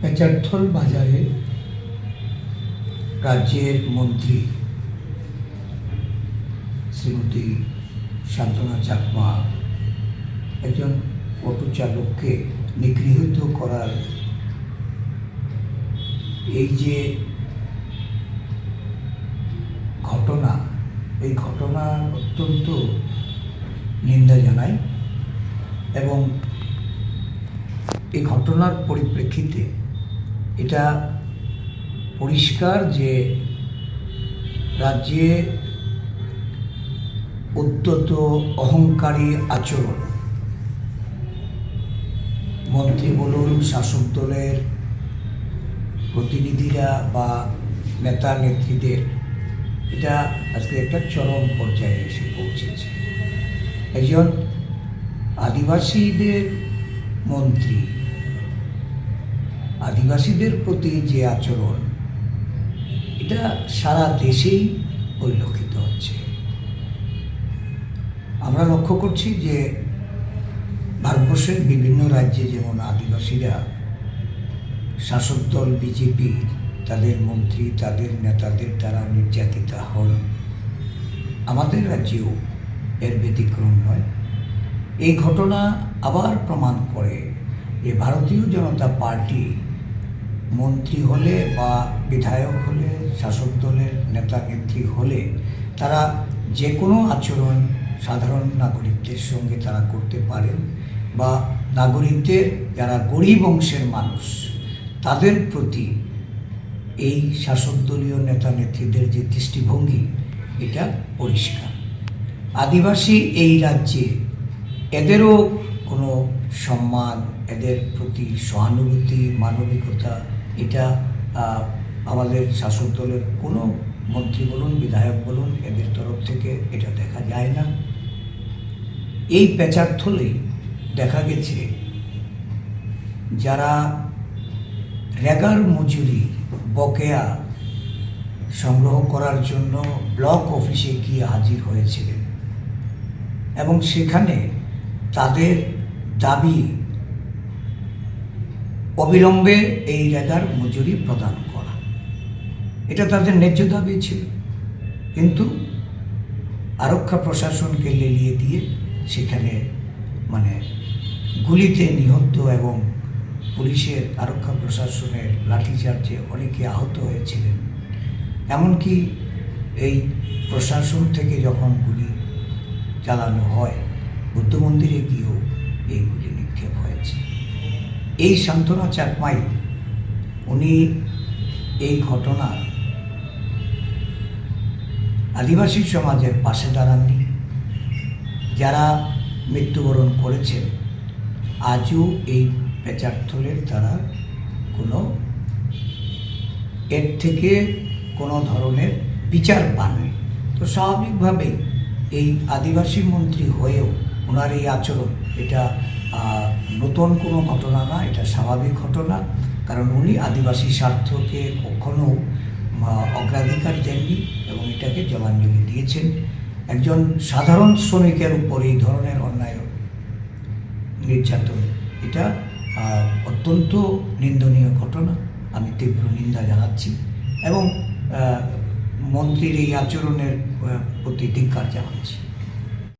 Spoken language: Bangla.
পেচারথল বাজারে রাজ্যের মন্ত্রী শ্রীমতী শান্তনা চাকমা একজন অটো চালককে নিগৃহীত করার এই যে ঘটনা, এই ঘটনা অত্যন্ত নিন্দা জানাই এবং এই ঘটনার পরিপ্রেক্ষিতে এটা পরিষ্কার যে রাজ্যে উদ্যত অহংকারী আচরণ মন্ত্রী বলুন, শাসক দলের প্রতিনিধিরা বা নেতা নেত্রীদের, এটা আজকে একটা চরম পর্যায়ে এসে পৌঁছেছে। একজন আদিবাসীদের মন্ত্রী, আদিবাসীদের প্রতি যে আচরণ, এটা সারা দেশেই পরিলক্ষিত হচ্ছে। আমরা লক্ষ্য করছি যে ভারতবর্ষের বিভিন্ন রাজ্যে যেমন আদিবাসীরা শাসক দল বিজেপি, তাদের মন্ত্রী, তাদের নেতাদের দ্বারা নির্যাতিত হন, আমাদের রাজ্যেও এর ব্যতিক্রম নয়। এই ঘটনা আবার প্রমাণ করে যে ভারতীয় জনতা পার্টি মন্ত্রী হলে বা বিধায়ক হলে, শাসক দলের নেতা নেত্রী হলে তারা যে কোনো আচরণ সাধারণ নাগরিকদের সঙ্গে তারা করতে পারেন বা নাগরিকদের যারা গরিব অংশের মানুষ তাদের প্রতি এই শাসক দলীয় নেতা নেত্রীদের যে দৃষ্টিভঙ্গি, এটা পরিষ্কার। আদিবাসী এই রাজ্যে এদেরও কোনো সম্মান, এদের প্রতি সহানুভূতি, মানবিকতা, এটা আমাদের শাসক দলের কোনো মন্ত্রী বলুন, বিধায়ক বলুন, এদের তরফ থেকে এটা দেখা যায় না। এই পেচারথলেই দেখা গেছে যারা রেগার মজুরি বকেয়া সংগ্রহ করার জন্য ব্লক অফিসে গিয়ে হাজির হয়েছিলেন এবং সেখানে তাদের দাবি অবিলম্বে এই রেগার মজুরি প্রদান করা, এটা তাদের ন্যায্য দাবি ছিল। কিন্তু আরক্ষা প্রশাসনকে লেলিয়ে দিয়ে সেখানে গুলিতে নিহত এবং পুলিশের, আরক্ষা প্রশাসনের লাঠিচার্জে অনেকে আহত হয়েছিলেন। এমনকি এই প্রশাসন থেকে যখন গুলি চালানো হয়, বুদ্ধ মন্দিরে গিয়েও এই গুলি নিক্ষেপ হয়েছে। এই শান্তনা চাকমাই, উনি এই ঘটনা আদিবাসী সমাজের পাশে দাঁড়াননি। যারা মৃত্যুবরণ করেছেন আজও এই পেচারথলের তারা এর থেকে কোনো ধরনের বিচার পাননি। তো স্বাভাবিকভাবেই এই আদিবাসী মন্ত্রী হয়েও ওনার এই আচরণ, এটা নতুন কোনো ঘটনা না, এটা স্বাভাবিক ঘটনা। কারণ উনি আদিবাসী স্বার্থকে কখনো অগ্রাধিকার দেননি এবং এটাকে জবানযোগ্য দিয়েছেন। একজন সাধারণ শ্রমিকের উপর এই ধরনের অন্যায় নির্যাতন, এটা অত্যন্ত নিন্দনীয় ঘটনা। আমি তীব্র নিন্দা জানাচ্ছি এবং মন্ত্রীর এই আচরণের প্রতি ধিক্কার জানাচ্ছি।